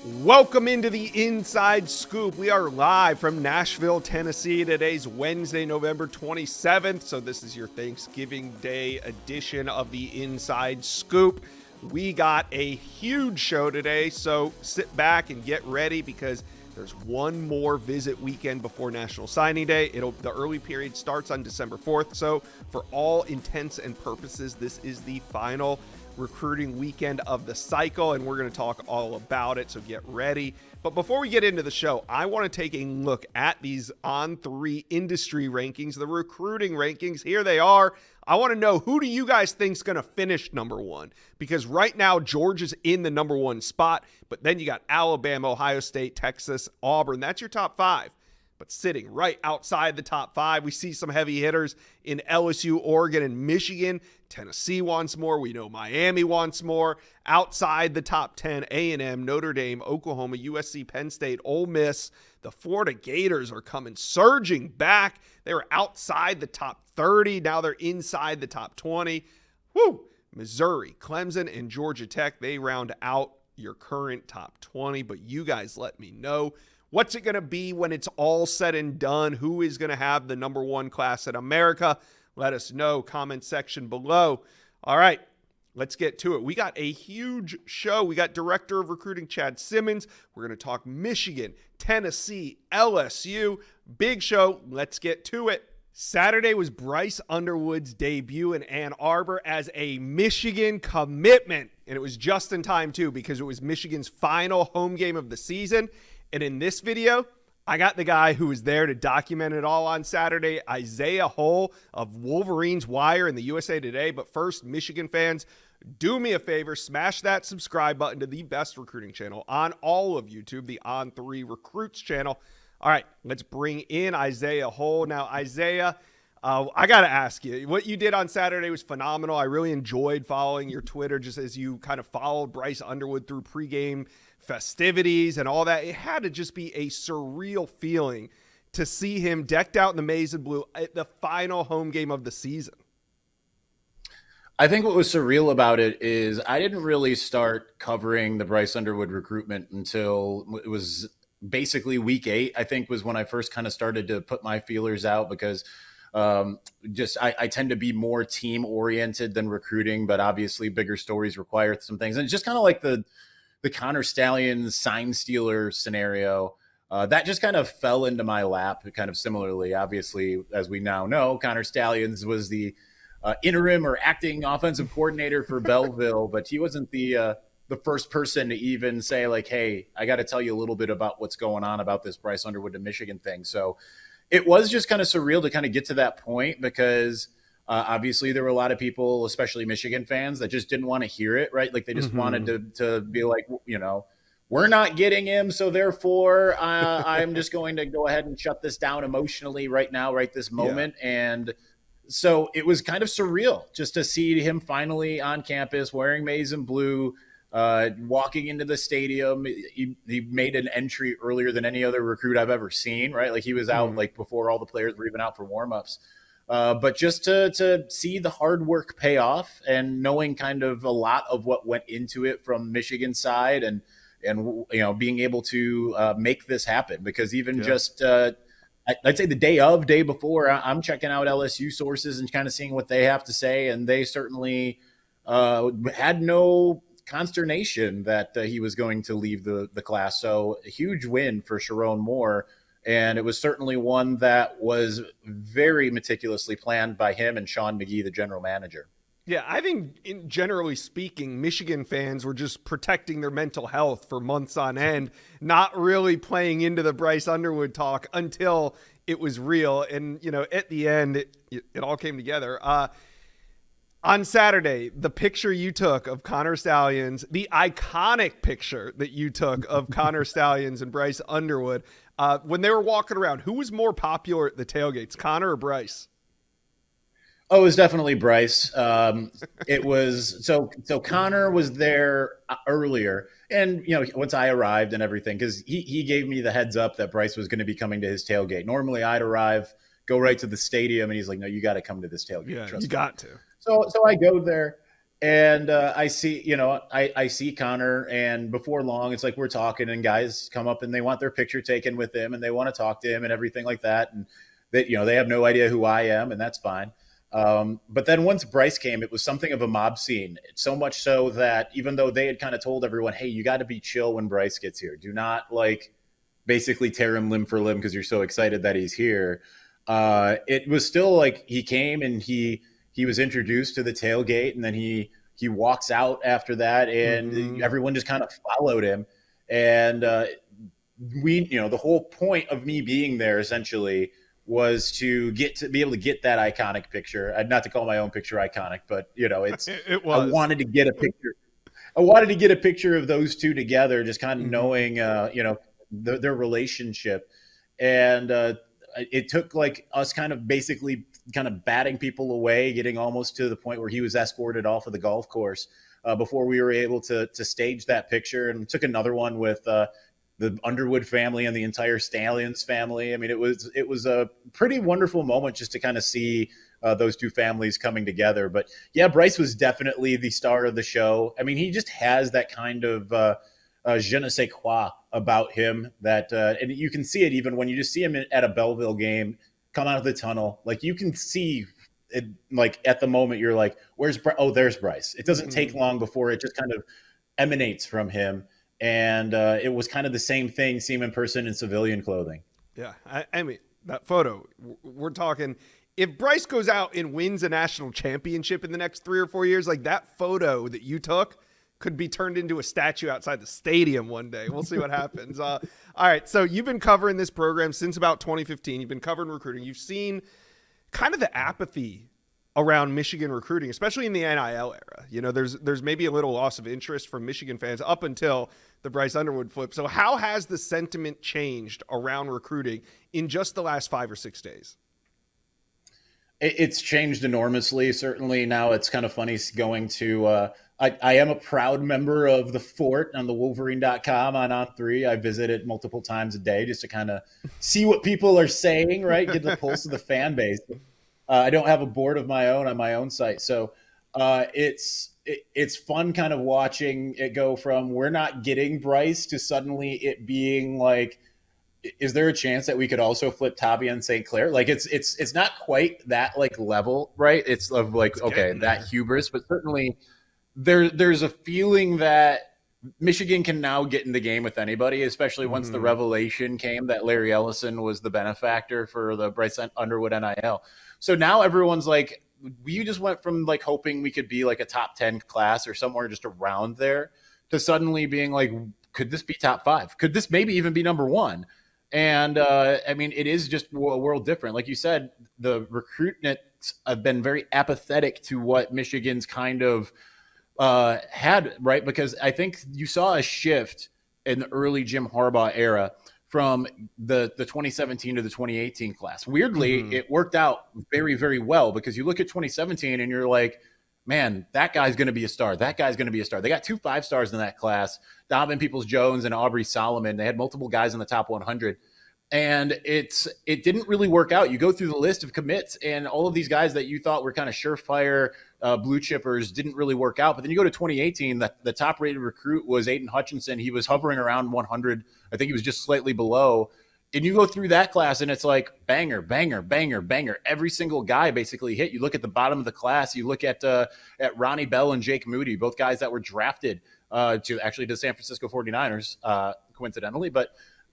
Welcome into the Inside Scoop. We are live from Nashville, Tennessee. Today's Wednesday, November 27th. So this is your Thanksgiving Day edition of the Inside Scoop. We got a huge show today, so sit back and get ready because there's one more visit weekend before National Signing Day. The early period starts on December 4th. So for all intents and purposes, this is the final recruiting weekend of the cycle, and we're going to talk all about it, so get ready. But before we get into the show, I want to take a look at these On3 industry rankings, the recruiting rankings. Here they are. I want to know, who do you guys think is going to finish number one? Because right now, Georgia's in the number one spot, but then you got Alabama, Ohio State, Texas, Auburn. That's your top five. But sitting right outside the top five, we see some heavy hitters in LSU, Oregon, and Michigan. Tennessee wants more. We know Miami wants more. Outside the top 10, A&M, Notre Dame, Oklahoma, USC, Penn State, Ole Miss. The Florida Gators are coming surging back. They were outside the top 30. Now they're inside the top 20. Woo! Missouri, Clemson, and Georgia Tech, they round out your current top 20. But you guys let me know. What's it going to be when it's all said and done? Who is going to have the number one class in America? Let us know. Comment section below. All right, let's get to it. We got a huge show. We got Director of Recruiting Chad Simmons. We're going to talk Michigan, Tennessee, LSU. Big show. Let's get to it. Saturday was Bryce Underwood's debut in Ann Arbor as a Michigan commitment. And it was just in time, too, because it was Michigan's final home game of the season. And in this video, I got the guy who was there to document it all on Saturday, Isaiah Hull of Wolverines Wire in the USA Today. But first, Michigan fans, do me a favor, smash that subscribe button to the best recruiting channel on all of YouTube, the On3 Recruits channel. All right, let's bring in Isaiah Hull. Now, Isaiah, I got to ask you, what you did on Saturday was phenomenal. I really enjoyed following your Twitter just as you kind of followed Bryce Underwood through pregame festivities and all that. It had to just be a surreal feeling to see him decked out in the maize and blue at the final home game of the season. I think what was surreal about it is I didn't really start covering the Bryce Underwood recruitment until it was basically week 8, I think, was when I first kind of started to put my feelers out, because I tend to be more team oriented than recruiting, but obviously bigger stories require some things. And it's just kind of like the Connor Stallions sign stealer scenario, that just kind of fell into my lap kind of similarly. Obviously, as we now know, Connor Stallions was the interim or acting offensive coordinator for Belleville, but he wasn't the first person to even say like, hey, I got to tell you a little bit about what's going on about this Bryce Underwood to Michigan thing. So it was just kind of surreal to kind of get to that point, because obviously there were a lot of people, especially Michigan fans, that just didn't want to hear it, right? Like they just wanted to be like, you know, we're not getting him, so therefore I'm just going to go ahead and shut this down emotionally right now, right this moment. Yeah. And so it was kind of surreal just to see him finally on campus wearing maize and blue, walking into the stadium. He made an entry earlier than any other recruit I've ever seen, right? Like he was out like before all the players were even out for warmups. But just to see the hard work pay off, and knowing kind of a lot of what went into it from Michigan's side, and you know, being able to make this happen, because even just I'd say the day before, I'm checking out LSU sources and kind of seeing what they have to say, and they certainly had no consternation that he was going to leave the class. So a huge win for Sharon Moore. And it was certainly one that was very meticulously planned by him and Sean McGee, the general manager. Yeah, I think generally speaking, Michigan fans were just protecting their mental health for months on end, not really playing into the Bryce Underwood talk until it was real. And, you know, at the end, it all came together. On Saturday, the picture you took of Connor Stallions, the iconic picture that you took of Connor Stallions and Bryce Underwood, when they were walking around, who was more popular at the tailgates, Connor or Bryce? Oh, it was definitely Bryce. It was so Connor was there earlier, and you know, once I arrived and everything, because he gave me the heads up that Bryce was going to be coming to his tailgate. Normally, I'd arrive, go right to the stadium, and he's like, "No, you got to come to this tailgate. Yeah, Trust you me." got to. So I go there, And I see, I see Connor, and before long, it's like we're talking, and guys come up and they want their picture taken with him, and they want to talk to him and everything like that. And they have no idea who I am, and that's fine. But then once Bryce came, it was something of a mob scene. So much so that even though they had kind of told everyone, "Hey, you got to be chill when Bryce gets here. Do not basically tear him limb for limb because you're so excited that he's here." It was still like he came and he was introduced to the tailgate, and then he walks out after that, and everyone just kind of followed him. And the whole point of me being there essentially was to be able to get that iconic picture. Not to call my own picture iconic, but It I was. wanted to get a picture. I wanted to get a picture of those two together, just kind of knowing, their relationship. And it took like us kind of basically kind of batting people away, getting almost to the point where he was escorted off of the golf course before we were able to stage that picture. And took another one with the Underwood family and the entire Stallions family. I mean, it was a pretty wonderful moment just to kind of see those two families coming together. But yeah, Bryce was definitely the star of the show. I mean, he just has that kind of je ne sais quoi about him that, and you can see it even when you just see him at a Belleville game, come out of the tunnel. Like you can see it, like at the moment you're like, where's Bryce? Oh, there's Bryce. It doesn't take long before it just kind of emanates from him. And it was kind of the same thing, see him in person in civilian clothing. Yeah, I mean, that photo, we're talking, if Bryce goes out and wins a national championship in the next 3 or 4 years, like that photo that you took could be turned into a statue outside the stadium one day. We'll see what happens. All right, so you've been covering this program since about 2015. You've been covering recruiting. You've seen kind of the apathy around Michigan recruiting, especially in the NIL era. There's maybe a little loss of interest from Michigan fans up until the Bryce Underwood flip. So how has the sentiment changed around recruiting in just the last 5 or 6 days? It's changed enormously. Certainly now it's kind of funny going to I am a proud member of the fort on the Wolverine.com on 3. I visit it multiple times a day just to kind of see what people are saying, right? Get the pulse of the fan base. I don't have a board of my own on my own site. So it's fun kind of watching it go from we're not getting Bryce to suddenly it being like, is there a chance that we could also flip Tavi and St. Clair? Like it's not quite that like level, right? It's of like, okay, that hubris, but certainly there's a feeling that Michigan can now get in the game with anybody, especially once the revelation came that Larry Ellison was the benefactor for the Bryce Underwood NIL. So now everyone's like, we just went from like hoping we could be like a top 10 class or somewhere just around there to suddenly being like, could this be top 5? Could this maybe even be number 1? And I mean, it is just a world different. Like you said, the recruitments have been very apathetic to what Michigan's kind of had, right? Because I think you saw a shift in the early Jim Harbaugh era from the 2017 to the 2018 class. Weirdly, it worked out very, very well because you look at 2017 and you're like, man, that guy's going to be a star. That guy's going to be a star. They got 2 5-stars in that class, Donovan Peoples-Jones and Aubrey Solomon. They had multiple guys in the top 100. And it didn't really work out. You go through the list of commits, and all of these guys that you thought were kind of surefire blue chippers didn't really work out. But then you go to 2018, the top rated recruit was Aiden Hutchinson. He was hovering around 100. I think he was just slightly below. And you go through that class, and it's like banger, banger, banger, banger. Every single guy basically hit. You look at the bottom of the class. You look at Ronnie Bell and Jake Moody, both guys that were drafted to the San Francisco 49ers, coincidentally. But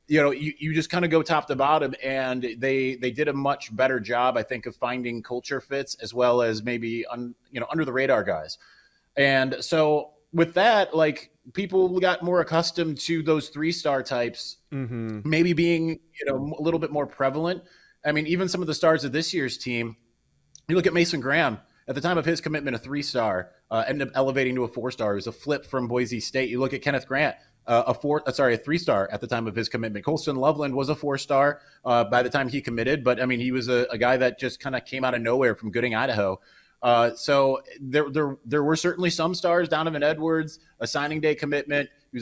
you just kind of go top to bottom, and they did a much better job, I think, of finding culture fits as well as maybe under the radar guys. And so with that, like people got more accustomed to those 3-star types, maybe being a little bit more prevalent. I mean, even some of the stars of this year's team, you look at Mason Graham. At the time of his commitment, a 3-star, ended up elevating to a 4-star. It was a flip from Boise State. You look at Kenneth Grant, a 3-star at the time of his commitment. Colston Loveland was a 4-star by the time he committed, but I mean, he was a guy that just kind of came out of nowhere from Gooding, Idaho. So there were certainly some stars. Donovan Edwards, a signing day commitment. He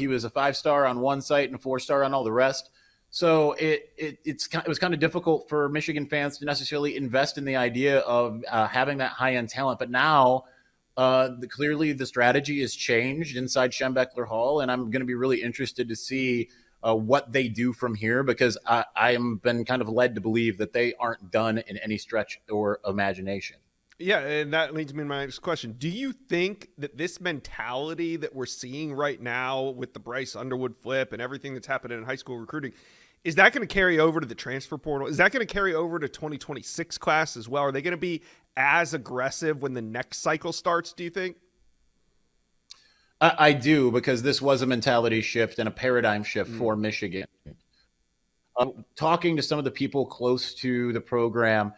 was a 5-star on one site and a 4-star on all the rest. So it was kind of difficult for Michigan fans to necessarily invest in the idea of having that high end talent. But now Clearly, the strategy has changed inside Schembechler Hall, and I'm going to be really interested to see what they do from here because I am been kind of led to believe that they aren't done in any stretch or imagination. Yeah, and that leads me to my next question. Do you think that this mentality that we're seeing right now with the Bryce Underwood flip and everything that's happening in high school recruiting, is that going to carry over to the transfer portal? Is that going to carry over to 2026 class as well? Are they going to be as aggressive when the next cycle starts, do you think? I do because this was a mentality shift and a paradigm shift Mm. for Michigan. Talking to some of the people close to the program,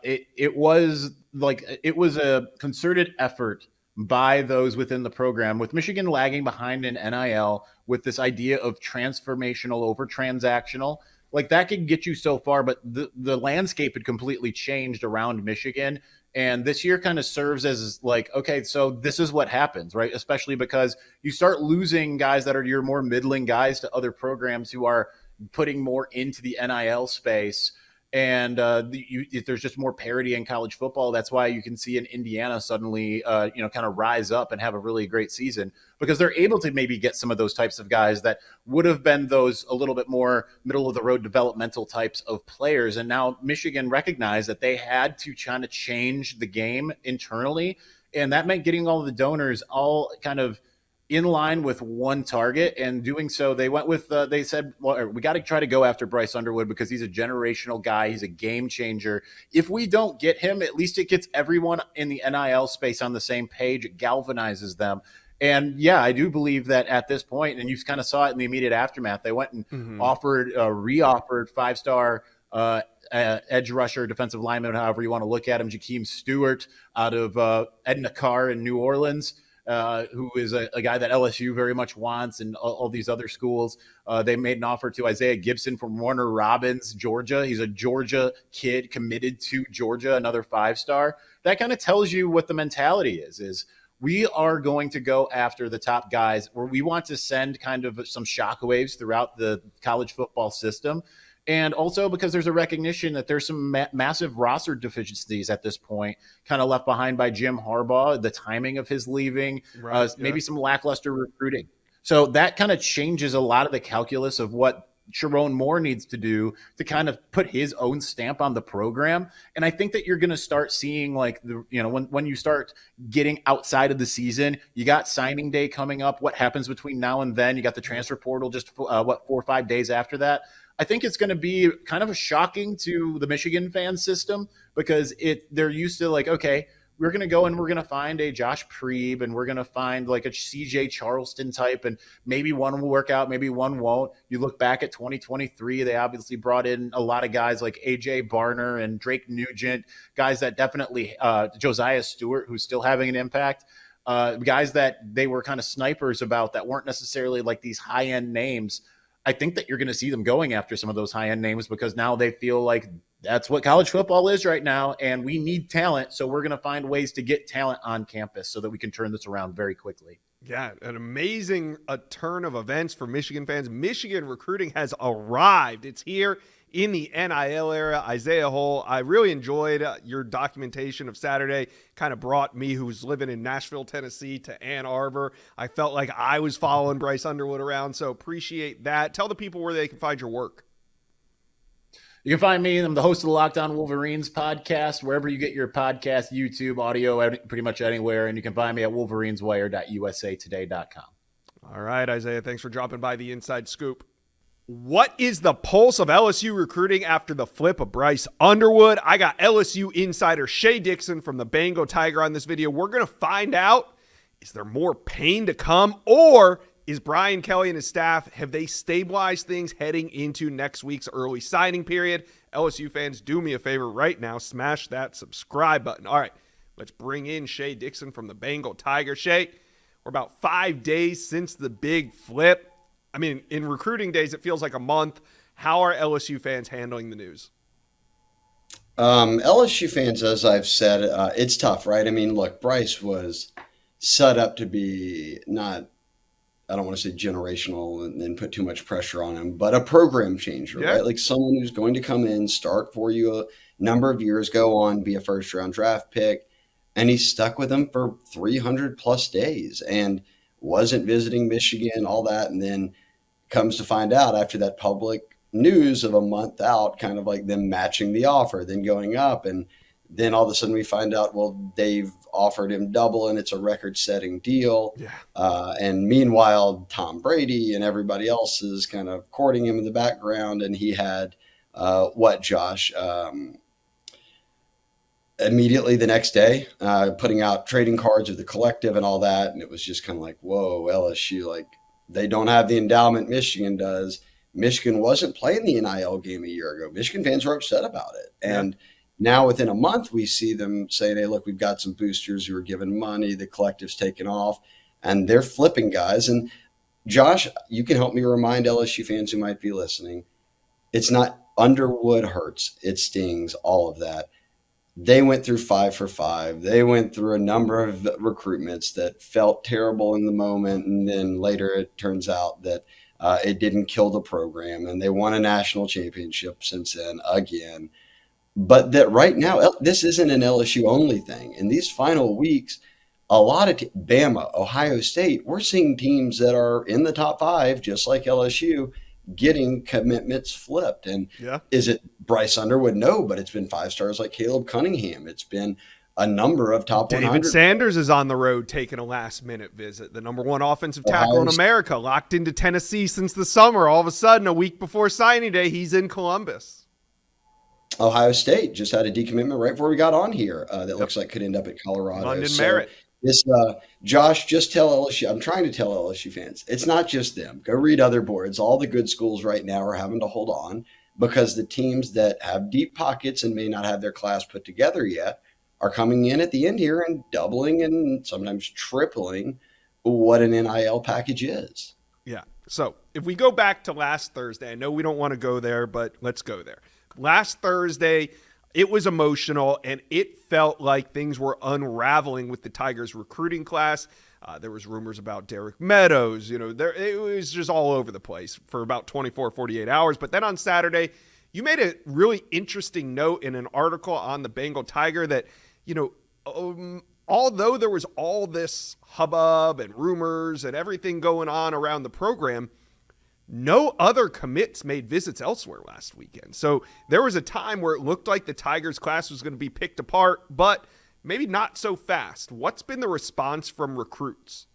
it was like it was a concerted effort by those within the program, with Michigan lagging behind in NIL, with this idea of transformational over transactional. Like that could get you so far, but the landscape had completely changed around Michigan. And this year kind of serves as like, okay, so this is what happens, right? Especially because you start losing guys that are your more middling guys to other programs who are putting more into the NIL space. And there's just more parity in college football. That's why you can see in Indiana suddenly, kind of rise up and have a really great season because they're able to maybe get some of those types of guys that would have been those a little bit more middle of the road developmental types of players. And now Michigan recognized that they had to kind of change the game internally. And that meant getting all the donors all kind of in line with one target, and doing so they went with they said, well, we got to try to go after Bryce Underwood because he's a generational guy, he's a game changer. If we don't get him, at least it gets everyone in the NIL space on the same page, it galvanizes them. And yeah, I do believe that at this point, and you kind of saw it in the immediate aftermath, they went and Mm-hmm. re-offered five-star edge rusher, defensive lineman, however you want to look at him, Jakeem Stewart out of Edna Carr in New Orleans, who is a guy that LSU very much wants, and all these other schools. They made an offer to Isaiah Gibson from Warner Robins, Georgia. He's a Georgia kid committed to Georgia, another five-star. That kind of tells you what the mentality is we are going to go after the top guys, where we want to send kind of some shockwaves throughout the college football system. And also because there's a recognition that there's some massive roster deficiencies at this point, kind of left behind by Jim Harbaugh, the timing of his leaving, Right. Yeah. maybe some lackluster recruiting. So that kind of changes a lot of the calculus of what Sharon Moore needs to do to kind of put his own stamp on the program. And I think that you're going to start seeing like when you start getting outside of the season, you got signing day coming up. What happens between now and then? You got the transfer portal just 4 or 5 days after that. I think it's going to be kind of shocking to the Michigan fan system because they're used to like, okay, we're going to go and we're going to find a Josh Preeb and we're going to find like a CJ Charleston type, and maybe one will work out, maybe one won't. You look back at 2023, they obviously brought in a lot of guys like AJ Barner and Drake Nugent, guys that definitely Josiah Stewart, who's still having an impact. Guys that they were kind of snipers about that weren't necessarily like these high-end names. I think that you're going to see them going after some of those high-end names because now they feel like that's what college football is right now, and we need talent, so we're going to find ways to get talent on campus so that we can turn this around very quickly. Yeah, an amazing turn of events for Michigan fans. Michigan recruiting has arrived. It's here in the NIL era. Isaiah Hull, I really enjoyed your documentation of Saturday. Kind of brought me, who's living in Nashville, Tennessee, to Ann Arbor. I felt like I was following Bryce Underwood around, so appreciate that. Tell the people where they can find your work. You can find me. I'm the host of the Locked On Wolverines podcast, wherever you get your podcast, YouTube, audio, pretty much anywhere. And you can find me at wolverineswire.usatoday.com. All right, Isaiah, thanks for dropping by the Inside Scoop. What is the pulse of LSU recruiting after the flip of Bryce Underwood? I got LSU insider Shea Dixon from the Bengal Tiger on this video. We're going to find out, is there more pain to come, or is Brian Kelly and his staff, have they stabilized things heading into next week's early signing period? LSU fans, do me a favor right now. Smash that subscribe button. All right, let's bring in Shea Dixon from the Bengal Tiger. Shea, we're about 5 days since the big flip. I mean, in recruiting days, it feels like a month. How are LSU fans handling the news? LSU fans, as I've said, it's tough, right? I mean, look, Bryce was set up to be not, I don't want to say generational and put too much pressure on him, but a program changer, Yeah. right? Like someone who's going to come in, start for you a number of years, go on, be a first round draft pick. and he stuck with them for 300 plus days and wasn't visiting Michigan, all that. And then comes to find out after that public news of a month out, kind of like them matching the offer, then going up. And then all of a sudden we find out, well, they've offered him double and it's a record setting deal. Yeah. And meanwhile, Tom Brady and everybody else is kind of courting him in the background. And he had Josh? Immediately the next day, putting out trading cards with the collective and all that. And it was just kind of like, whoa, LSU, like they don't have the endowment Michigan does. Michigan wasn't playing the NIL game a year ago. Michigan fans were upset about it. And now within a month, we see them saying, hey, look, we've got some boosters who are giving money. The collective's taken off and they're flipping guys. And Josh, you can help me remind LSU fans who might be listening. It's not Underwood hurts. It stings, all of that. They went through 5 for 5. They went through a number of recruitments that felt terrible in the moment. And then later it turns out that it didn't kill the program. And they won a national championship since then again. But that right now, this isn't an LSU only thing. In these final weeks, a lot of Bama, Ohio State, we're seeing teams that are in the top 5, just like LSU, getting commitments flipped. And is it Bryce Underwood? No, but it's been 5 stars like Caleb Cunningham. It's been a number of top 100. David Sanders is on the road taking a last-minute visit. The number 1 offensive tackle in America, locked into Tennessee since the summer. All of a sudden, a week before signing day, he's in Columbus. Ohio State just had a decommitment right before we got on here that looks like could end up at Colorado. London Merritt. Josh, just tell LSU. I'm trying to tell LSU fans, it's not just them. Go read other boards. All the good schools right now are having to hold on because the teams that have deep pockets and may not have their class put together yet are coming in at the end here and doubling and sometimes tripling what an NIL package is. Yeah. So if we go back to last Thursday, I know we don't want to go there, but let's go there. Last Thursday, it was emotional, and it felt like things were unraveling with the Tigers recruiting class. There was rumors about Derek Meadows. It was just all over the place for about 24, 48 hours. But then on Saturday, you made a really interesting note in an article on the Bengal Tiger that, although there was all this hubbub and rumors and everything going on around the program, no other commits made visits elsewhere last weekend. So there was a time where it looked like the Tigers class was going to be picked apart, but maybe not so fast. What's been the response from recruits?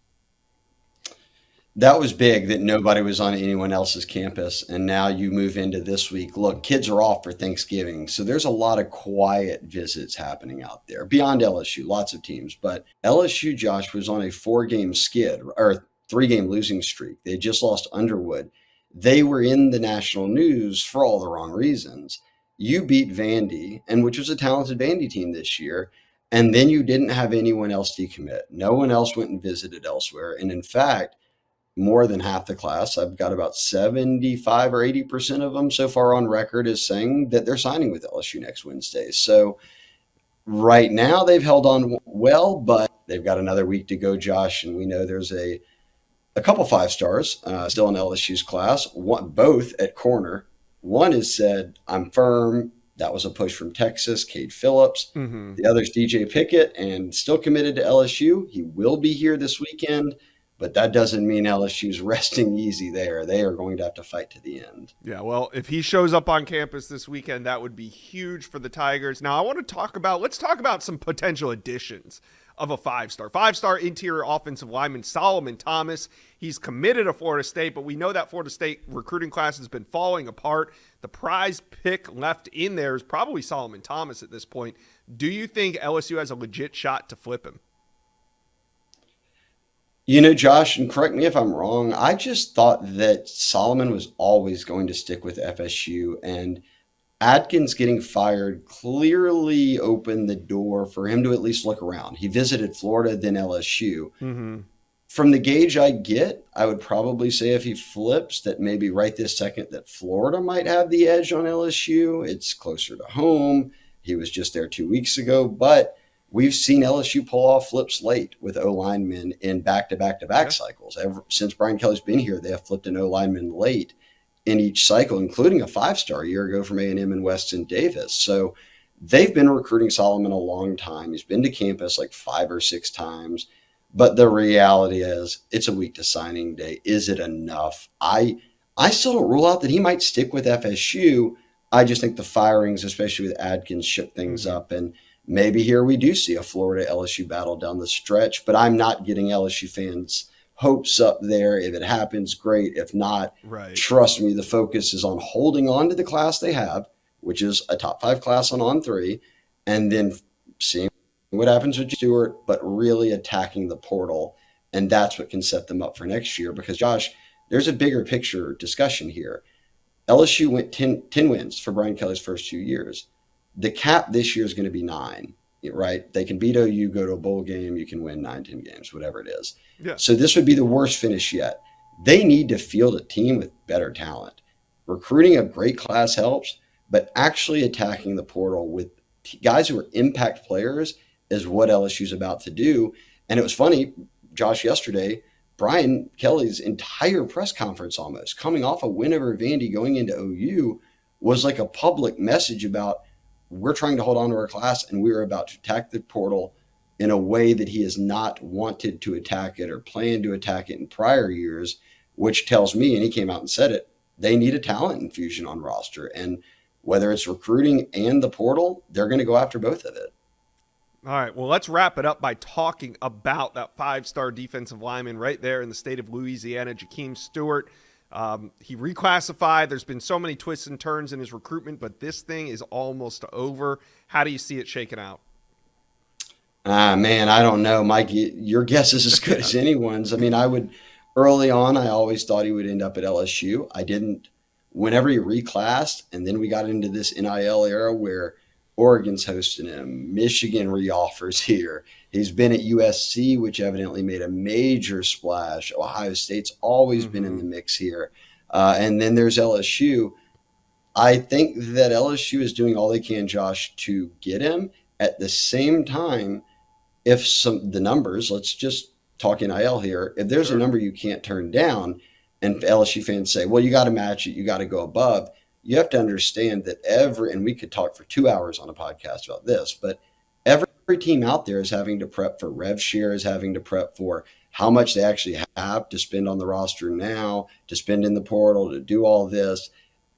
That was big that nobody was on anyone else's campus. And now you move into this week. Look, kids are off for Thanksgiving. So there's a lot of quiet visits happening out there beyond LSU, lots of teams. But LSU, Josh, was on a 4-game skid or 3-game losing streak. They just lost Underwood. They were in the national news for all the wrong reasons. You beat Vandy, and which was a talented Vandy team this year, and then you didn't have anyone else decommit. No one else went and visited elsewhere. And in fact, more than half the class, I've got about 75 or 80% of them so far on record as saying that they're signing with LSU next Wednesday. So right now they've held on well, but they've got another week to go, Josh, and we know there's a couple 5 stars still in LSU's class, both at corner. One has said, I'm firm. That was a push from Texas, Cade Phillips. Mm-hmm. The other's DJ Pickett and still committed to LSU. He will be here this weekend, but that doesn't mean LSU's resting easy there. They are going to have to fight to the end. Yeah, well, if he shows up on campus this weekend, that would be huge for the Tigers. Now, let's talk about some potential additions of a 5-star interior offensive lineman, Solomon Thomas. He's committed to Florida State, but we know that Florida State recruiting class has been falling apart. The prize pick left in there is probably Solomon Thomas at this point. Do you think LSU has a legit shot to flip him? Josh, and correct me if I'm wrong, I just thought that Solomon was always going to stick with FSU, and Atkins getting fired clearly opened the door for him to at least look around. He visited Florida, then LSU. Mm-hmm. From the gauge I get, I would probably say if he flips that maybe right this second that Florida might have the edge on LSU. It's closer to home. He was just there 2 weeks ago, but we've seen LSU pull off flips late with O-linemen in back-to-back-to-back cycles. Since Brian Kelly's been here, they have flipped an O-lineman late in each cycle, including a 5-star a year ago from A&M and Weston Davis. So they've been recruiting Solomon a long time. He's been to campus like 5 or 6 times. But the reality is it's a week to signing day. Is it enough? I still don't rule out that he might stick with FSU. I just think the firings, especially with Adkins, shook things up. And maybe here we do see a Florida LSU battle down the stretch. But I'm not getting LSU fans' hopes up there. If it happens, great. If not, Right. trust me, the focus is on holding on to the class they have, which is a top 5 class on 3, and then seeing what happens with Stewart, but really attacking the portal. And that's what can set them up for next year. Because, Josh, there's a bigger picture discussion here. LSU went 10 wins for Brian Kelly's first 2 years. The cap this year is going to be 9, right? They can beat OU, go to a bowl game. You can win 9, 10 games, whatever it is. Yeah. So this would be the worst finish yet. They need to field a team with better talent. Recruiting a great class helps, but actually attacking the portal with guys who are impact players is what LSU's about to do. And it was funny, Josh, yesterday, Brian Kelly's entire press conference, almost coming off a win over Vandy going into OU, was like a public message about we're trying to hold on to our class and we're about to attack the portal in a way that he has not wanted to attack it or planned to attack it in prior years, which tells me, and he came out and said it, they need a talent infusion on roster. And whether it's recruiting and the portal, they're going to go after both of it. All right, well, let's wrap it up by talking about that 5-star defensive lineman right there in the state of Louisiana, Jakeem Stewart. He reclassified. There's been so many twists and turns in his recruitment, but this thing is almost over. How do you see it shaking out? Man, I don't know, Mike. Your guess is as good as anyone's. I mean, early on, I always thought he would end up at LSU. I didn't. Whenever he reclassed, and then we got into this NIL era where Oregon's hosting him, Michigan reoffers here. He's been at USC, which evidently made a major splash. Ohio State's always been in the mix here. And then there's LSU. I think that LSU is doing all they can, Josh, to get him. At the same time, if the numbers, let's just talk NIL here, if there's a number you can't turn down and LSU fans say, well, you got to match it, you got to go above, you have to understand that and we could talk for 2 hours on a podcast about this, but every team out there is having to prep for rev share, is having to prep for how much they actually have to spend on the roster now, to spend in the portal, to do all this.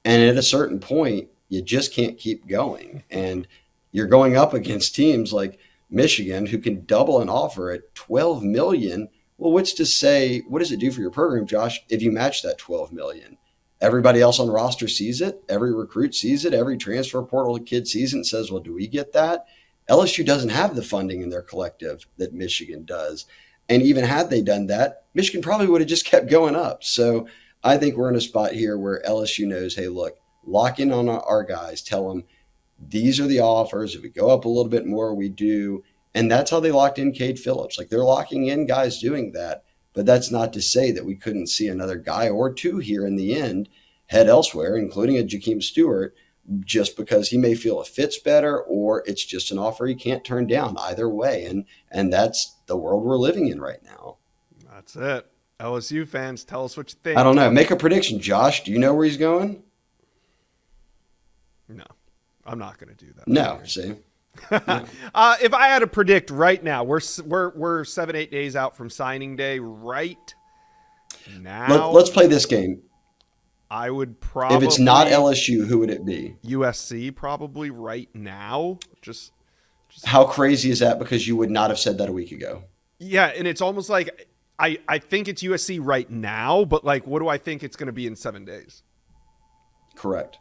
And at a certain point, you just can't keep going. And you're going up against teams like Michigan who can double an offer at $12 million. Well, what's to say, what does it do for your program, Josh, if you match that $12 million? Everybody else on the roster sees it. Every recruit sees it. Every transfer portal kid sees it and says, well, do we get that? LSU doesn't have the funding in their collective that Michigan does. And even had they done that, Michigan probably would have just kept going up. So I think we're in a spot here where LSU knows, hey, look, lock in on our guys. Tell them these are the offers. If we go up a little bit more, we do. And that's how they locked in Cade Phillips. Like, they're locking in guys doing that. But that's not to say that we couldn't see another guy or two here in the end head elsewhere, including a Jakeem Stewart, just because he may feel it fits better or it's just an offer he can't turn down. Either way. And that's the world we're living in right now. That's it. LSU fans, tell us what you think. I don't know. Make a prediction, Josh. Do you know where he's going? No, I'm not going to do that. No, see. No. If I had to predict right now, we're 7-8 days out from signing day right now. Let's play this game. I would probably, if it's not LSU, who would it be? USC probably right now. Just how crazy is that? Because you would not have said that a week ago. Yeah, and it's almost like I think it's USC right now, but like, what do I think it's going to be in 7 days? Correct.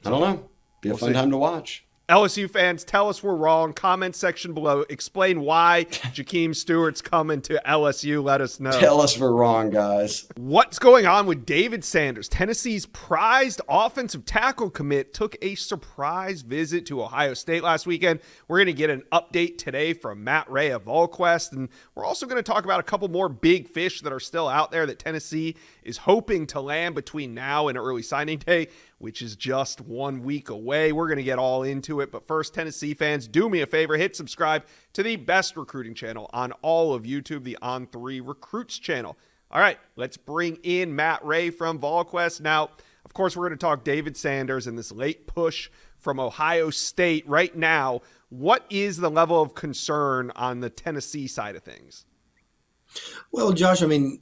I don't know. Be a fun time to watch. LSU fans, tell us we're wrong. Comment section below. Explain why Jakeem Stewart's coming to LSU. Let us know. Tell us we're wrong, guys. What's going on with David Sanders? Tennessee's prized offensive tackle commit took a surprise visit to Ohio State last weekend. We're going to get an update today from Matt Ray of VolQuest, and we're also going to talk about a couple more big fish that are still out there that Tennessee is hoping to land between now and early signing day, which is just 1 week away. We're going to get all into it. But first, Tennessee fans, do me a favor. Hit subscribe to the best recruiting channel on all of YouTube, the On3 Recruits channel. All right, let's bring in Matt Ray from VolQuest. Now, of course, we're going to talk David Sanders and this late push from Ohio State. Right now, what is the level of concern on the Tennessee side of things? Well, Josh, I mean,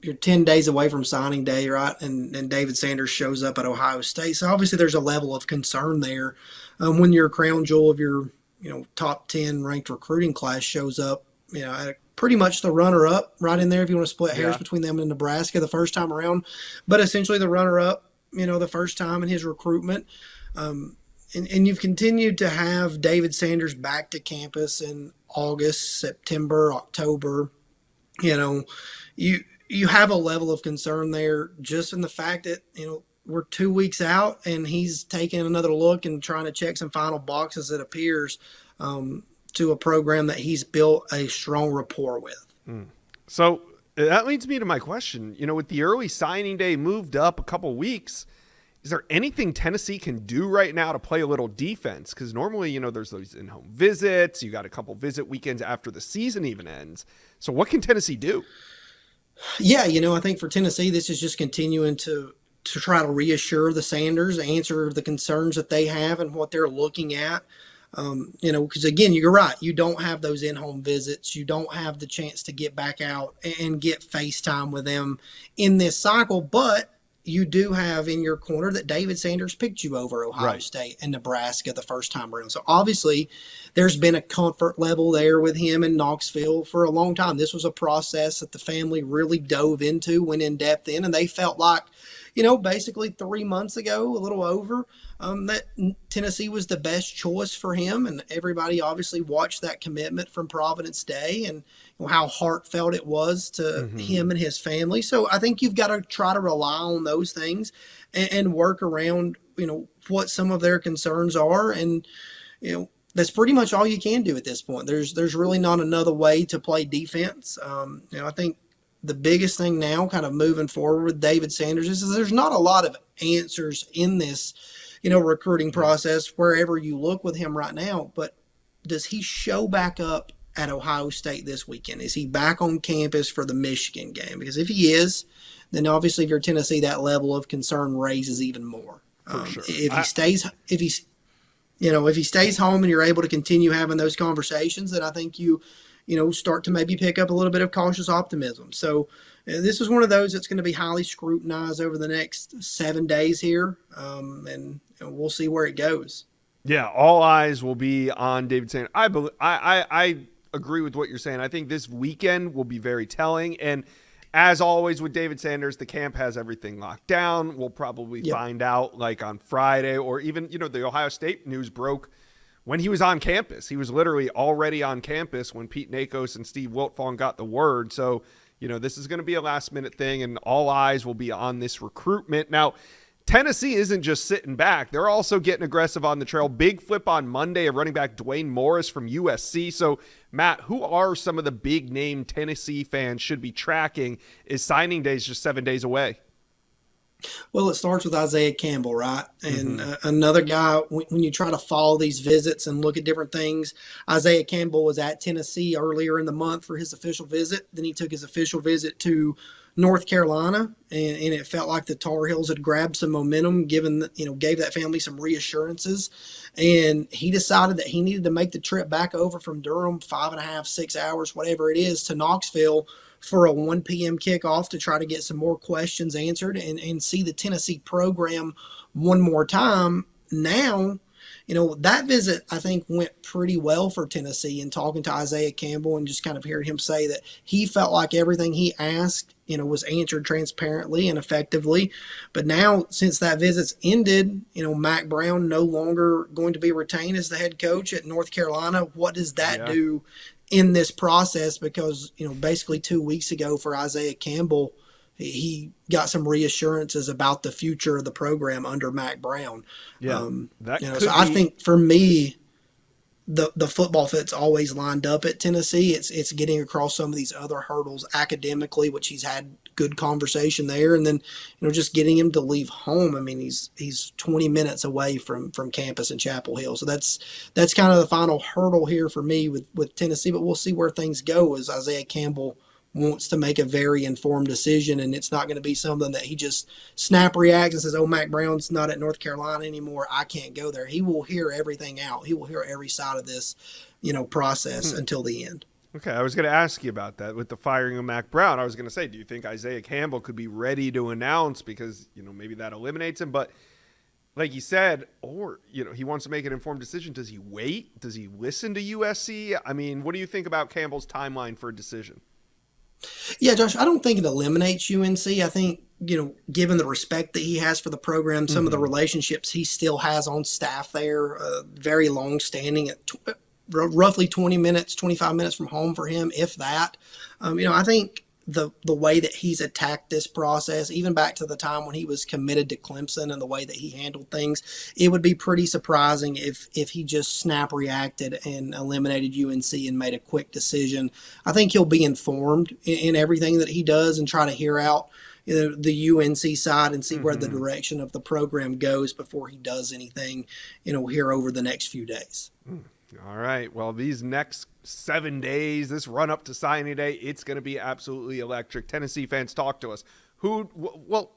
you're 10 days away from signing day, right? And David Sanders shows up at Ohio State. So obviously there's a level of concern there. When your crown jewel of your, top 10 ranked recruiting class shows up, at pretty much the runner-up right in there if you want to split hairs between them and Nebraska the first time around. But essentially the runner-up, the first time in his recruitment. And you've continued to have David Sanders back to campus in August, September, October. You have a level of concern there just in the fact that, we're 2 weeks out and he's taking another look and trying to check some final boxes, it appears, to a program that he's built a strong rapport with. So that leads me to my question. With the early signing day moved up a couple weeks, is there anything Tennessee can do right now to play a little defense? Because normally, there's those in-home visits. You got a couple visit weekends after the season even ends. So what can Tennessee do? Yeah, I think for Tennessee, this is just continuing to try to reassure the Sanders, answer the concerns that they have and what they're looking at. Because again, you're right. You don't have those in-home visits. You don't have the chance to get back out and get FaceTime with them in this cycle. But you do have in your corner that David Sanders picked you over Ohio State and Nebraska the first time around. So obviously there's been a comfort level there with him in Knoxville for a long time. This was a process that the family really dove into, went in depth in, and they felt like, basically 3 months ago, a little over, that Tennessee was the best choice for him. And everybody obviously watched that commitment from Providence Day and how heartfelt it was to him and his family. So I think you've got to try to rely on those things and work around, what some of their concerns are. And, that's pretty much all you can do at this point. There's really not another way to play defense. I think the biggest thing now kind of moving forward with David Sanders is there's not a lot of answers in this, recruiting process wherever you look with him right now. But does he show back up at Ohio State this weekend? Is he back on campus for the Michigan game? Because if he is, then obviously if you're Tennessee, that level of concern raises even more. For sure. If he stays home and you're able to continue having those conversations, then I think you start to maybe pick up a little bit of cautious optimism. So this is one of those that's going to be highly scrutinized over the next 7 days here, and we'll see where it goes. Yeah, all eyes will be on David Sanders. I agree with what you're saying. I think this weekend will be very telling. And as always with David Sanders, the camp has everything locked down. We'll probably find out like on Friday, or even, the Ohio State news broke when he was on campus. He was literally already on campus when Pete Nakos and Steve Wiltfong got the word. So, this is going to be a last minute thing, and all eyes will be on this recruitment. Now, Tennessee isn't just sitting back. They're also getting aggressive on the trail. Big flip on Monday of running back Dwayne Morris from USC. So, Matt, who are some of the big name Tennessee fans should be tracking as signing day is just 7 days away? Well, it starts with Isaiah Campbell, right? And another guy, when you try to follow these visits and look at different things, Isaiah Campbell was at Tennessee earlier in the month for his official visit. Then he took his official visit to North Carolina, and it felt like the Tar Heels had grabbed some momentum, gave that family some reassurances. And he decided that he needed to make the trip back over from Durham, 5.5, 6 hours, whatever it is, to Knoxville for a 1 p.m. kickoff to try to get some more questions answered and see the Tennessee program one more time. Now, that visit, I think, went pretty well for Tennessee, and talking to Isaiah Campbell and just kind of hearing him say that he felt like everything he asked, was answered transparently and effectively. But now, since that visit's ended, Mac Brown no longer going to be retained as the head coach at North Carolina. What does that do in this process? Because, basically 2 weeks ago for Isaiah Campbell, he got some reassurances about the future of the program under Mac Brown. Yeah, so I think for me, the football fit's always lined up at Tennessee. It's getting across some of these other hurdles academically, which he's had good conversation there, and then just getting him to leave home. I mean, he's 20 minutes away from campus in Chapel Hill, so that's kind of the final hurdle here for me with Tennessee. But we'll see where things go as Isaiah Campbell wants to make a very informed decision, and it's not going to be something that he just snap reacts and says, "Oh, Mac Brown's not at North Carolina anymore. I can't go there." He will hear everything out. He will hear every side of this, process until the end. Okay, I was going to ask you about that with the firing of Mac Brown. I was going to say, do you think Isaiah Campbell could be ready to announce because, maybe that eliminates him? But like you said, or, he wants to make an informed decision. Does he wait? Does he listen to USC? I mean, what do you think about Campbell's timeline for a decision? Yeah, Josh, I don't think it eliminates UNC. I think, given the respect that he has for the program, some of the relationships he still has on staff there, very long standing at roughly 20 minutes, 25 minutes from home for him, if that. I think the way that he's attacked this process, even back to the time when he was committed to Clemson and the way that he handled things, it would be pretty surprising if he just snap reacted and eliminated UNC and made a quick decision. I think he'll be informed in everything that he does and try to hear out the UNC side and see where the direction of the program goes before he does anything, here over the next few days. All right. Well, these next 7 days, this run up to signing day, it's going to be absolutely electric. Tennessee fans, talk to us.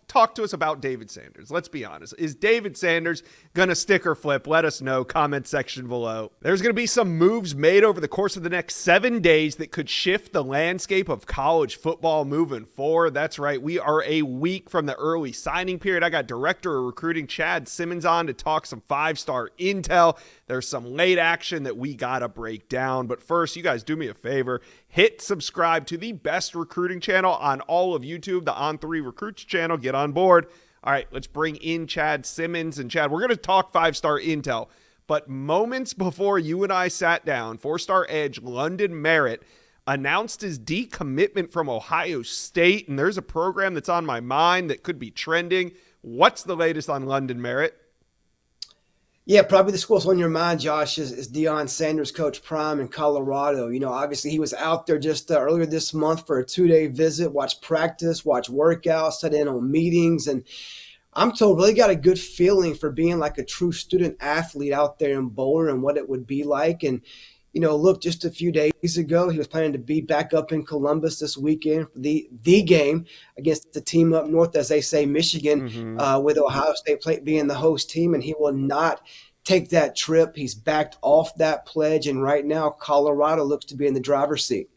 Talk to us about David Sanders. Let's be honest. Is David Sanders going to stick or flip? Let us know. Comment section below. There's going to be some moves made over the course of the next 7 days that could shift the landscape of college football moving forward. That's right. We are a week from the early signing period. I got Director of Recruiting Chad Simmons on to talk some 5-star intel. There's some late action that we got to break down. But first, you guys do me a favor. Hit subscribe to the best recruiting channel on all of YouTube, the On3 Recruits channel. Get on board. All right, let's bring in Chad Simmons. And Chad, we're going to talk 5-star intel. But moments before you and I sat down, 4-star edge London Merritt announced his decommitment from Ohio State. And there's a program that's on my mind that could be trending. What's the latest on London Merritt? Yeah, probably the school that's on your mind, Josh, is Deion Sanders, Coach Prime in Colorado. Obviously he was out there just earlier this month for a 2-day visit, watch practice, watch workouts, sat in on meetings. And I'm told really got a good feeling for being like a true student athlete out there in Boulder and what it would be like. And, look, just a few days ago, he was planning to be back up in Columbus this weekend for the game against the team up north, as they say, Michigan, with Ohio State being the host team, and he will not take that trip. He's backed off that pledge, and right now Colorado looks to be in the driver's seat.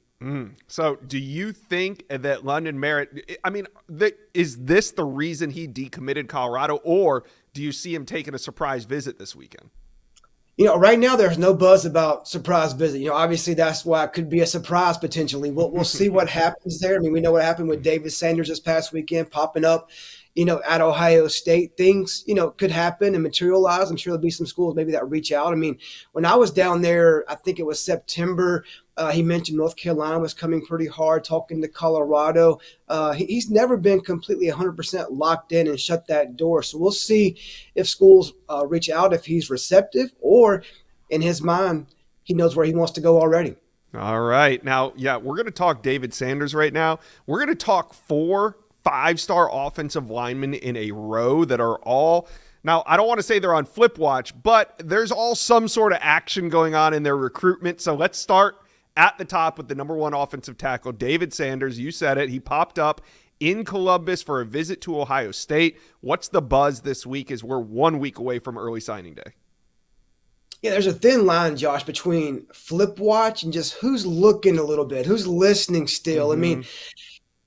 So do you think that London Merritt, is this the reason he decommitted Colorado, or do you see him taking a surprise visit this weekend? Right now there's no buzz about surprise visit. Obviously that's why it could be a surprise potentially. We'll see what happens there. I mean, we know what happened with David Sanders this past weekend, popping up, at Ohio State. Things, could happen and materialize. I'm sure there'll be some schools maybe that reach out. I mean, when I was down there, I think it was September, he mentioned North Carolina was coming pretty hard, talking to Colorado. He's never been completely 100% locked in and shut that door. So we'll see if schools reach out, if he's receptive, or in his mind, he knows where he wants to go already. All right. Now, we're going to talk David Sanders right now. We're going to talk 4 5-star offensive linemen in a row that are all – now, I don't want to say they're on flip watch, but there's all some sort of action going on in their recruitment. So let's start at the top with the number 1 offensive tackle, David Sanders. You said it. He popped up in Columbus for a visit to Ohio State. What's the buzz this week as we're 1 week away from early signing day? Yeah, there's a thin line, Josh, between flip watch and just who's looking a little bit, who's listening still. I mean,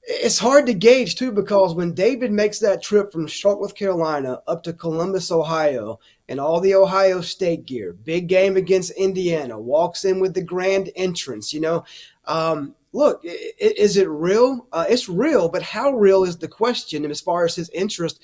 it's hard to gauge, too, because when David makes that trip from Charlotte, North Carolina, up to Columbus, Ohio, and all the Ohio State gear, big game against Indiana, walks in with the grand entrance, look, is it real? It's real, but how real is the question? And as far as his interest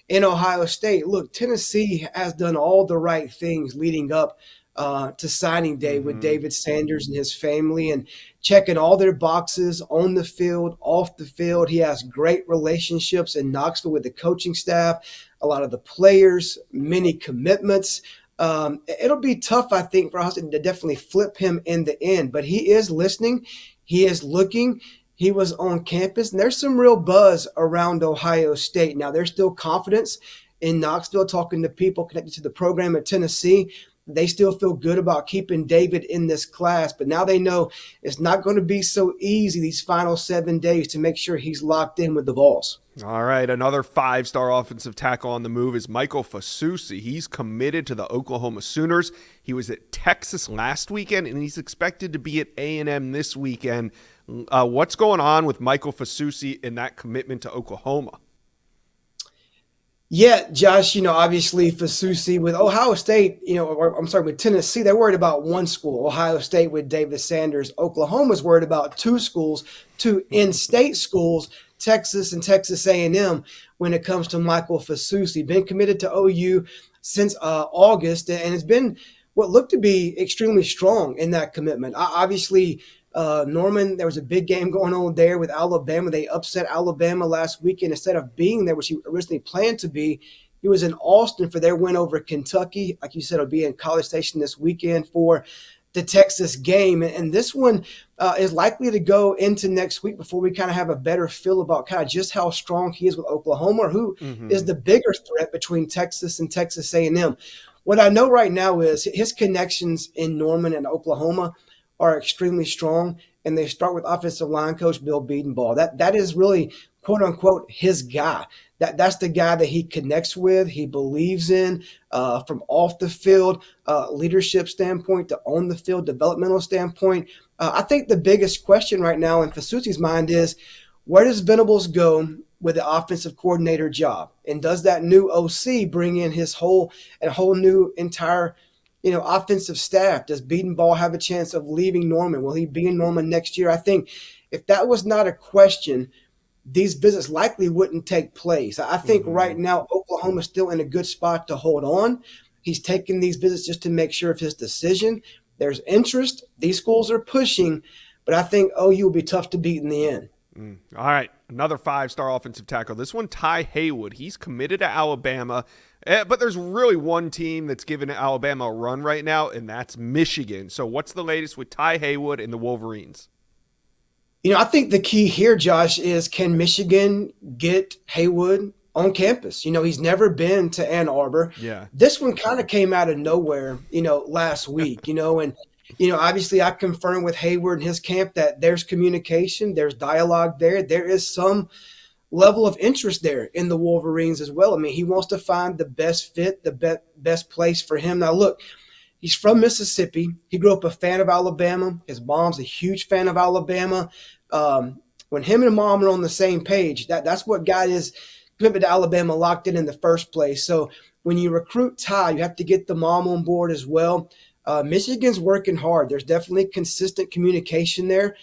in Ohio State, look, Tennessee has done all the right things leading up to signing day with David Sanders and his family, and checking all their boxes on the field, off the field. He has great relationships in Knoxville with the coaching staff, a lot of the players, many commitments. It'll be tough, I think, for us to definitely flip him in the end, but he is listening. He is looking. He was on campus, and there's some real buzz around Ohio State. Now, there's still confidence in Knoxville, talking to people connected to the program at Tennessee. They still feel good about keeping David in this class, but now they know it's not going to be so easy these final 7 days to make sure he's locked in with the Vols. All right, another 5-star offensive tackle on the move is Michael Fasusi. He's committed to the Oklahoma Sooners. He was at Texas last weekend, and he's expected to be at A&M this weekend. What's going on with Michael Fasusi and that commitment to Oklahoma? Yeah, Josh, obviously Fasusi with Ohio State, with Tennessee, they're worried about one school, Ohio State with David Sanders. Oklahoma's worried about two schools, two in-state schools, Texas and Texas A&M when it comes to Michael Fasusi. Been committed to OU since August, and it's been what looked to be extremely strong in that commitment. Obviously, Norman, there was a big game going on there with Alabama. They upset Alabama last weekend. Instead of being there, which he originally planned to be, he was in Austin for their win over Kentucky. Like you said, he'll be in College Station this weekend for the Texas game. And this one is likely to go into next week before we kind of have a better feel about kind of just how strong he is with Oklahoma, or who is the bigger threat between Texas and Texas A&M. What I know right now is his connections in Norman and Oklahoma are extremely strong, and they start with offensive line coach Bill Bedenbaugh. That is really, quote unquote, his guy. That's the guy that he connects with, he believes in, from off the field, leadership standpoint to on the field, developmental standpoint. I think the biggest question right now in Fasusi's mind is, where does Venables go with the offensive coordinator job? And does that new OC bring in a whole new entire offensive staff? Does Bedenbaugh have a chance of leaving Norman? Will he be in Norman next year? I think if that was not a question, these visits likely wouldn't take place. I think right now Oklahoma's still in a good spot to hold on. He's taking these visits just to make sure of his decision. There's interest. These schools are pushing, but I think OU will be tough to beat in the end. All right, another 5-star offensive tackle. This one, Ty Haywood. He's committed to Alabama, but there's really one team that's giving Alabama a run right now, and that's Michigan. So what's the latest with Ty Haywood and the Wolverines? I think the key here, Josh, is can Michigan get Haywood on campus? He's never been to Ann Arbor. Yeah. This one kind of came out of nowhere, last week, and obviously I confirmed with Hayward and his camp that there's communication, there's dialogue there. There is some level of interest there in the Wolverines as well. I mean, he wants to find the best fit, the best place for him. Now, look, he's from Mississippi. He grew up a fan of Alabama. His mom's a huge fan of Alabama. When him and mom are on the same page, that's what got his commitment to Alabama locked in the first place. So when you recruit Ty, you have to get the mom on board as well. Michigan's working hard. There's definitely consistent communication there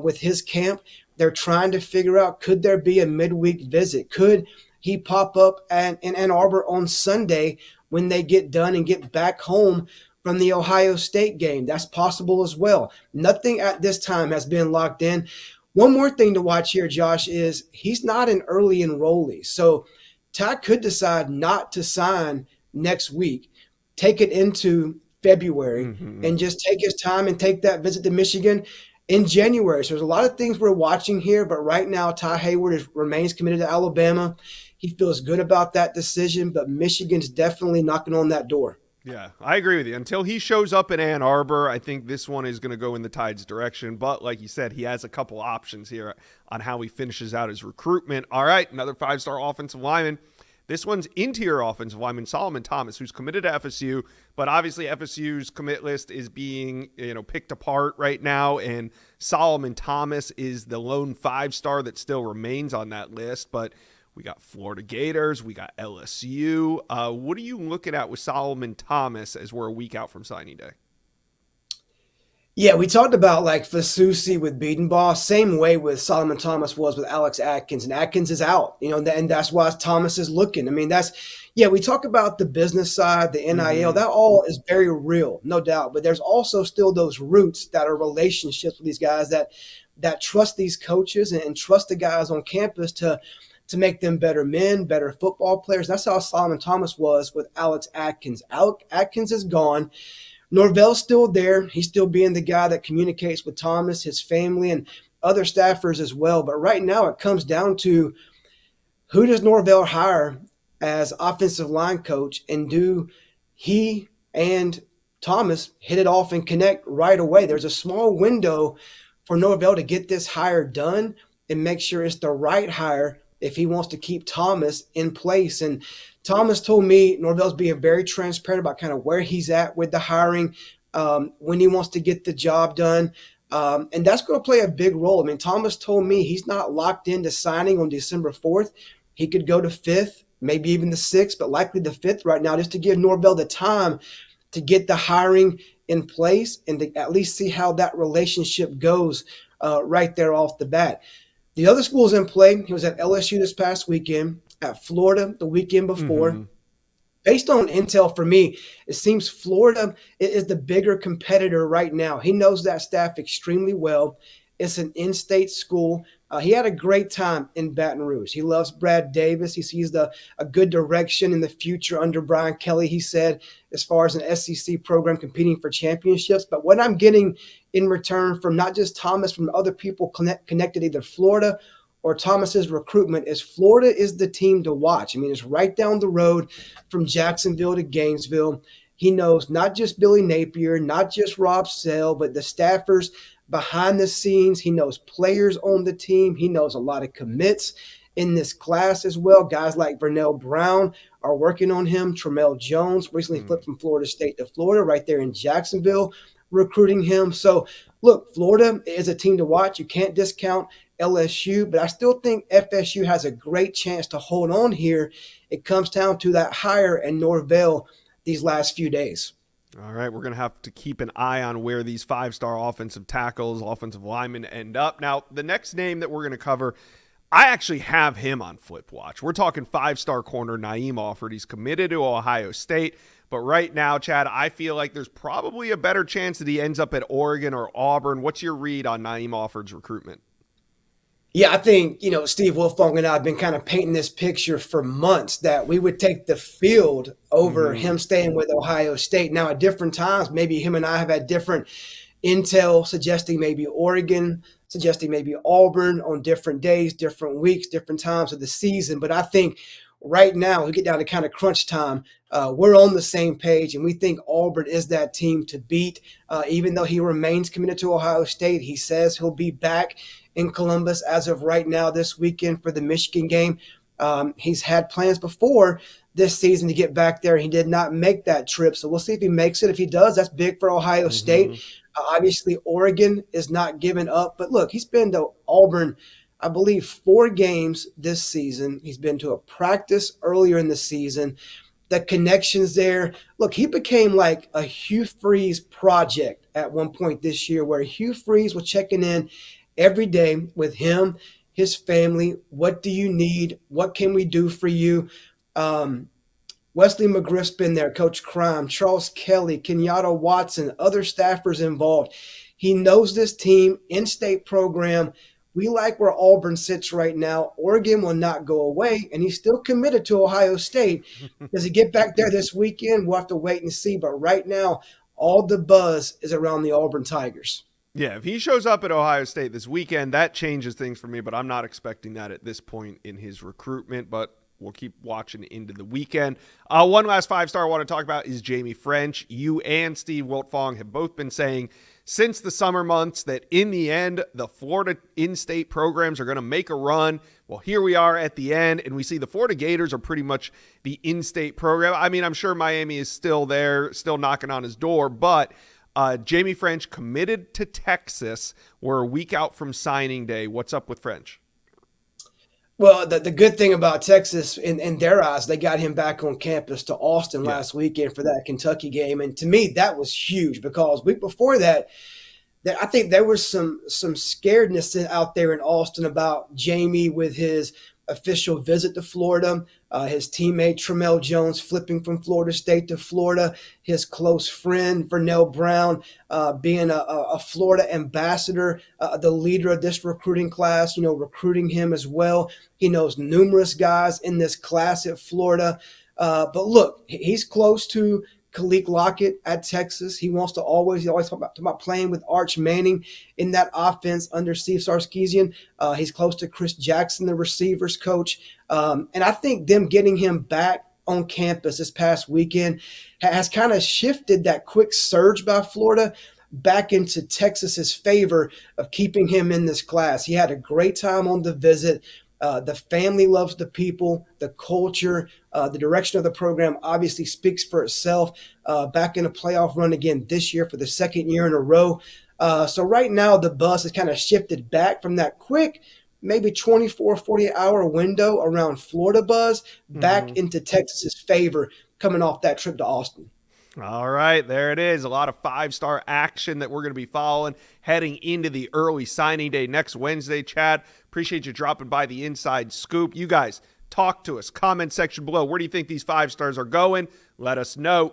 with his camp. They're trying to figure out, could there be a midweek visit? Could he pop up in Ann Arbor on Sunday when they get done and get back home from the Ohio State game? That's possible as well. Nothing at this time has been locked in. One more thing to watch here, Josh, is he's not an early enrollee. So Ty could decide not to sign next week, take it into February, and just take his time and take that visit to Michigan in January. So there's a lot of things we're watching here, but right now Ty Haywood remains committed to Alabama. He feels good about that decision, but Michigan's definitely knocking on that door. Yeah, I agree with you. Until he shows up in Ann Arbor, I think this one is going to go in the Tide's direction. But like you said, he has a couple options here on how he finishes out his recruitment. All right, another 5-star offensive lineman. This one's interior offensive lineman Solomon Thomas, who's committed to FSU, but obviously FSU's commit list is being picked apart right now, and Solomon Thomas is the lone 5-star that still remains on that list. But we got Florida Gators, we got LSU. What are you looking at with Solomon Thomas as we're a week out from signing day? Yeah, we talked about like Fasusi with Bedenbaugh, same way with Solomon Thomas was with Alex Atkins, and Atkins is out, and that's why Thomas is looking. I mean, we talk about the business side, the NIL, that all is very real, no doubt, but there's also still those roots that are relationships with these guys that trust these coaches and trust the guys on campus to make them better men, better football players. That's how Solomon Thomas was with Alex Atkins. Atkins is gone. Norvell's still there. He's still being the guy that communicates with Thomas, his family, and other staffers as well. But right now it comes down to, who does Norvell hire as offensive line coach, and do he and Thomas hit it off and connect right away. There's a small window for Norvell to get this hire done and make sure it's the right hire if he wants to keep Thomas in place. And Thomas told me Norvell's being very transparent about kind of where he's at with the hiring, when he wants to get the job done. And that's going to play a big role. I mean, Thomas told me he's not locked into signing on December 4th. He could go to 5th, maybe even the 6th, but likely the 5th right now, just to give Norvell the time to get the hiring in place and to at least see how that relationship goes right there off the bat. The other schools in play, he was at LSU this past weekend, at Florida the weekend before. Mm-hmm. Based on intel for me, it seems Florida is the bigger competitor right now. He knows that staff extremely well. It's an in-state school. He had a great time in Baton Rouge. He loves Brad Davis. He sees a good direction in the future under Brian Kelly, he said, as far as an SEC program competing for championships. But what I'm getting in return from not just Thomas, from other people connected either Florida or Thomas's recruitment, is Florida is the team to watch. I mean, it's right down the road from Jacksonville to Gainesville. He knows not just Billy Napier, not just Rob Sale, but the staffers behind the scenes. He knows players on the team. He knows a lot of commits in this class as well. Guys like Vernell Brown are working on him. Tremel Jones recently flipped from Florida State to Florida right there in Jacksonville, recruiting him. So, look, Florida is a team to watch. You can't discount LSU, but I still think FSU has a great chance to hold on here. It comes down to that hire and Norvell these last few days. All right, we're going to have to keep an eye on where these five-star offensive tackles, offensive linemen end up. Now, the next name that we're going to cover, I actually have him on Flip Watch. We're talking five-star corner Naeem Offord. He's committed to Ohio State. But right now, Chad, I feel like there's probably a better chance that he ends up at Oregon or Auburn. What's your read on Naeem Offord's recruitment? Yeah, I think, Steve Wilfong and I have been kind of painting this picture for months that we would take the field over him staying with Ohio State. Now, at different times, maybe him and I have had different intel suggesting maybe Oregon, suggesting maybe Auburn on different days, different weeks, different times of the season. But I think right now, we get down to kind of crunch time, we're on the same page, and we think Auburn is that team to beat. Even though he remains committed to Ohio State, he says he'll be back in Columbus as of right now this weekend for the Michigan game. He's had plans before this season to get back there. He did not make that trip, so we'll see if he makes it. If he does, that's big for Ohio State. Obviously, Oregon is not giving up. But look, he's been to Auburn, I believe, 4 games this season. He's been to a practice earlier in the season. The connections there. Look, he became like a Hugh Freeze project at one point this year, where Hugh Freeze was checking in every day with him, his family. What do you need? What can we do for you? Wesley McGriff's been there, Coach Crime, Charles Kelly, Kenyatta Watson, other staffers involved. He knows this team, in-state program. We like where Auburn sits right now. Oregon will not go away, and he's still committed to Ohio State. Does he get back there this weekend? We'll have to wait and see. But right now, all the buzz is around the Auburn Tigers. Yeah, if he shows up at Ohio State this weekend, that changes things for me, but I'm not expecting that at this point in his recruitment, but we'll keep watching into the weekend. One last five-star I want to talk about is Jamie French. You and Steve Wiltfong have both been saying since the summer months that in the end, the Florida in-state programs are going to make a run. Well, here we are at the end, and we see the Florida Gators are pretty much the in-state program. I mean, I'm sure Miami is still there, still knocking on his door, but Jamie French committed to Texas. We're a week out from signing day. What's up with French? Well, the good thing about Texas, in their eyes, they got him back on campus to Austin last weekend for that Kentucky game. And to me, that was huge because week before that I think there was some scaredness out there in Austin about Jamie with his official visit to Florida, his teammate Tremel Jones flipping from Florida State to Florida, his close friend Vernell Brown being a Florida ambassador, the leader of this recruiting class, recruiting him as well. He knows numerous guys in this class at Florida. But look, he's close to Khalil Lockett at Texas. He always talk about playing with Arch Manning in that offense under Steve Sarkisian. He's close to Chris Jackson, the receivers coach. And I think them getting him back on campus this past weekend has kind of shifted that quick surge by Florida back into Texas's favor of keeping him in this class. He had a great time on the visit. The family loves the people, the culture, the direction of the program obviously speaks for itself. Back in a playoff run again this year for the second year in a row. So right now the bus has kind of shifted back from that quick, maybe 24, 48-hour window around Florida buzz back into Texas's favor coming off that trip to Austin. All right, there it is. A lot of five-star action that we're going to be following heading into the early signing day next Wednesday, Chad. Appreciate you dropping by the Inside Scoop. You guys, talk to us. Comment section below. Where do you think these 5 stars are going? Let us know.